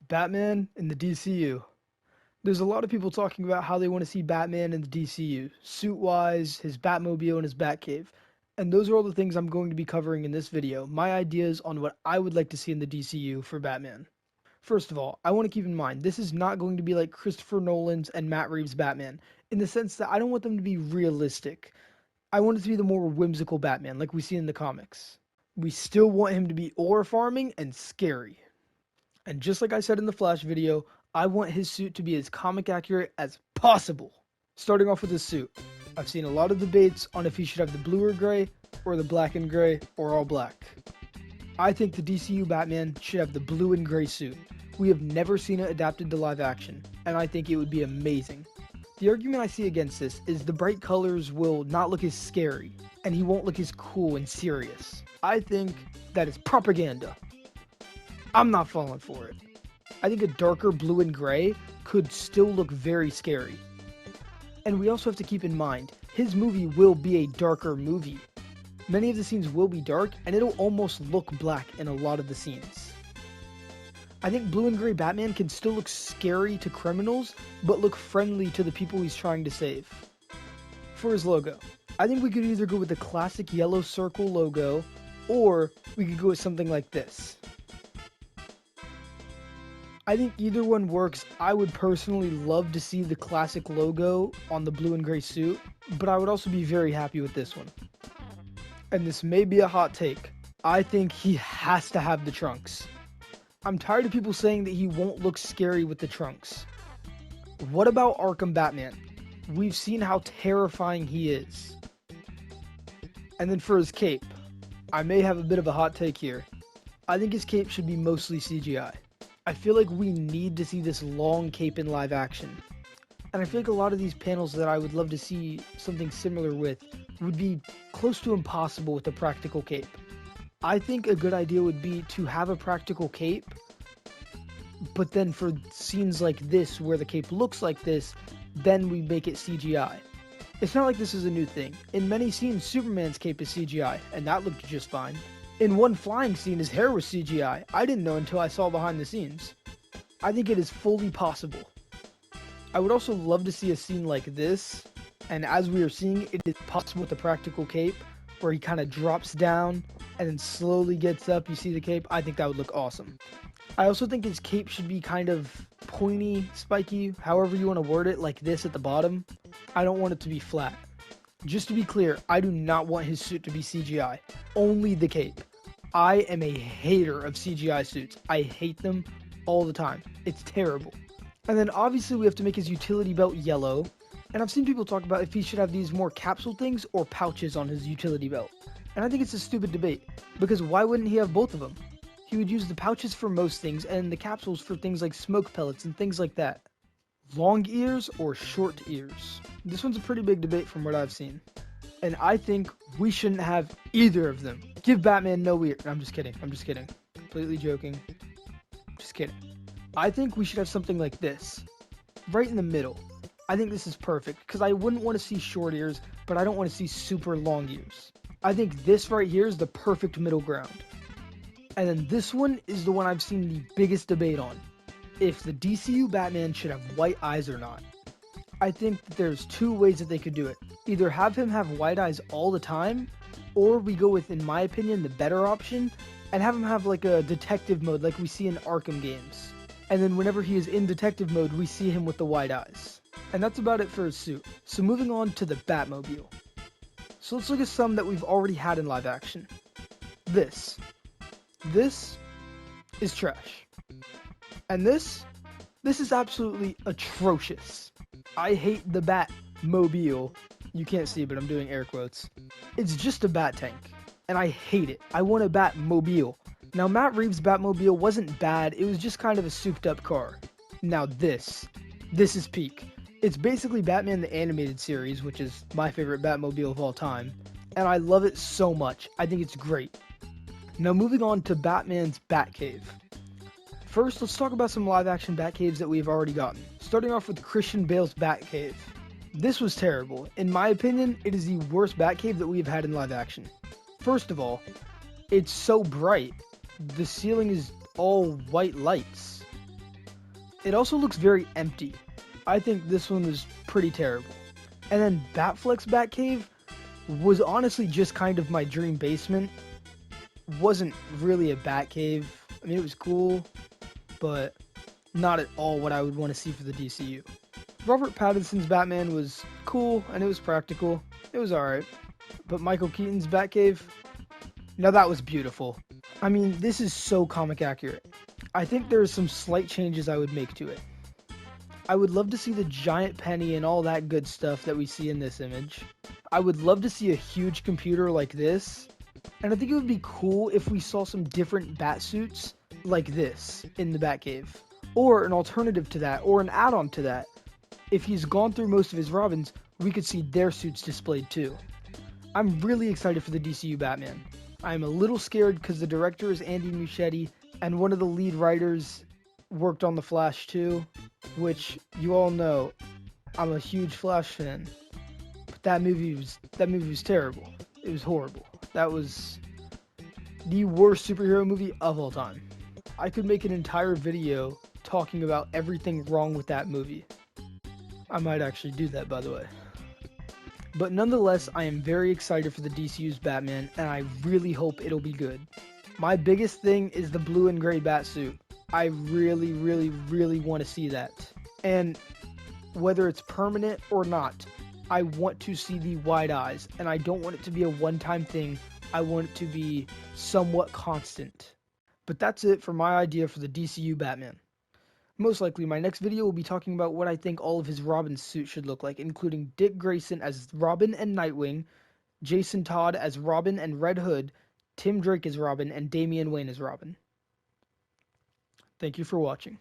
Batman in the DCU. There's a lot of people talking about how they want to see Batman in the DCU, suit-wise, his Batmobile, and his Batcave. And those are all the things I'm going to be covering in this video, my ideas on what I would like to see in the DCU for Batman. First of all, I want to keep in mind, this is not going to be like Christopher Nolan's and Matt Reeves' Batman, in the sense that I don't want them to be realistic. I want it to be the more whimsical Batman, like we see in the comics. We still want him to be ore farming and scary. And just like I said in the Flash video, I want his suit to be as comic accurate as possible. Starting off with his suit, I've seen a lot of debates on if he should have the blue or gray, or the black and gray, or all black. I think the DCU Batman should have the blue and gray suit. We have never seen it adapted to live action, and I think it would be amazing. The argument I see against this is the bright colors will not look as scary, and he won't look as cool and serious. I think that is propaganda. I'm not falling for it. I think a darker blue and gray could still look very scary. And we also have to keep in mind, his movie will be a darker movie. Many of the scenes will be dark, and it'll almost look black in a lot of the scenes. I think blue and gray Batman can still look scary to criminals, but look friendly to the people he's trying to save. For his logo, I think we could either go with the classic yellow circle logo, or we could go with something like this. I think either one works. I would personally love to see the classic logo on the blue and gray suit, but I would also be very happy with this one. And this may be a hot take. I think he has to have the trunks. I'm tired of people saying that he won't look scary with the trunks. What about Arkham Batman? We've seen how terrifying he is. And then for his cape, I may have a bit of a hot take here. I think his cape should be mostly CGI. I feel like we need to see this long cape in live action. And I feel like a lot of these panels that I would love to see something similar with would be close to impossible with a practical cape. I think a good idea would be to have a practical cape, but then for scenes like this where the cape looks like this, then we make it CGI. It's not like this is a new thing. In many scenes, Superman's cape is CGI, and that looked just fine. In one flying scene, his hair was CGI. I didn't know until I saw behind the scenes. I think it is fully possible. I would also love to see a scene like this, and as we are seeing, it is possible with the practical cape, where he kind of drops down and then slowly gets up. You see the cape? I think that would look awesome. I also think his cape should be kind of pointy, spiky, however you want to word it, like this at the bottom. I don't want it to be flat. Just to be clear, I do not want his suit to be CGI. Only the cape. I am a hater of CGI suits. I hate them all the time. It's terrible. And then obviously we have to make his utility belt yellow. And I've seen people talk about if he should have these more capsule things or pouches on his utility belt. And I think it's a stupid debate, because why wouldn't he have both of them? He would use the pouches for most things and the capsules for things like smoke pellets and things like that. Long ears or short ears? This one's a pretty big debate from what I've seen. And I think we shouldn't have either of them. Give Batman no ear. I'm just kidding. Completely joking. Just kidding. I think we should have something like this. Right in the middle. I think this is perfect, because I wouldn't want to see short ears, but I don't want to see super long ears. I think this right here is the perfect middle ground. And then this one is the one I've seen the biggest debate on. If the DCU Batman should have white eyes or not. I think that there's two ways that they could do it. Either have him have white eyes all the time, or we go with, in my opinion, the better option, and have him have like a detective mode like we see in Arkham games. And then whenever he is in detective mode, we see him with the white eyes. And that's about it for his suit. So moving on to the Batmobile. So let's look at some that we've already had in live action. This is trash. And this is absolutely atrocious. I hate the Batmobile. You can't see, but I'm doing air quotes. It's just a bat tank, and I hate it. I want a Batmobile. Now, Matt Reeves' Batmobile wasn't bad. It was just kind of a souped-up car. Now this is peak. It's basically Batman the Animated Series, which is my favorite Batmobile of all time, and I love it so much. I think it's great. Now, moving on to Batman's Batcave. First, let's talk about some live-action Batcaves that we've already gotten. Starting off with Christian Bale's Batcave. This was terrible. In my opinion, it is the worst Batcave that we've had in live action. First of all, it's so bright. The ceiling is all white lights. It also looks very empty. I think this one was pretty terrible. And then Batfleck's Batcave was honestly just kind of my dream basement. Wasn't really a Batcave. I mean, it was cool, but not at all what I would want to see for the DCU. Robert Pattinson's Batman was cool and it was practical. It was alright. But Michael Keaton's Batcave, now that was beautiful. I mean, this is so comic accurate. I think there's some slight changes I would make to it. I would love to see the giant penny and all that good stuff that we see in this image. I would love to see a huge computer like this. And I think it would be cool if we saw some different bat suits like this in the Batcave. Or an alternative to that, or an add-on to that. If he's gone through most of his Robins, we could see their suits displayed too. I'm really excited for the DCU Batman. I'm a little scared because the director is Andy Muschietti, and one of the lead writers worked on The Flash too, which you all know I'm a huge Flash fan. But that movie was terrible. It was horrible. That was the worst superhero movie of all time. I could make an entire video talking about everything wrong with that movie. I might actually do that, by the way. But nonetheless, I am very excited for the DCU's Batman, and I really hope it'll be good. My biggest thing is the blue and gray Batsuit. I really, really, really want to see that. And whether it's permanent or not, I want to see the wide eyes, and I don't want it to be a one-time thing. I want it to be somewhat constant. But that's it for my idea for the DCU Batman. Most likely, my next video will be talking about what I think all of his Robin suits should look like, including Dick Grayson as Robin and Nightwing, Jason Todd as Robin and Red Hood, Tim Drake as Robin, and Damian Wayne as Robin. Thank you for watching.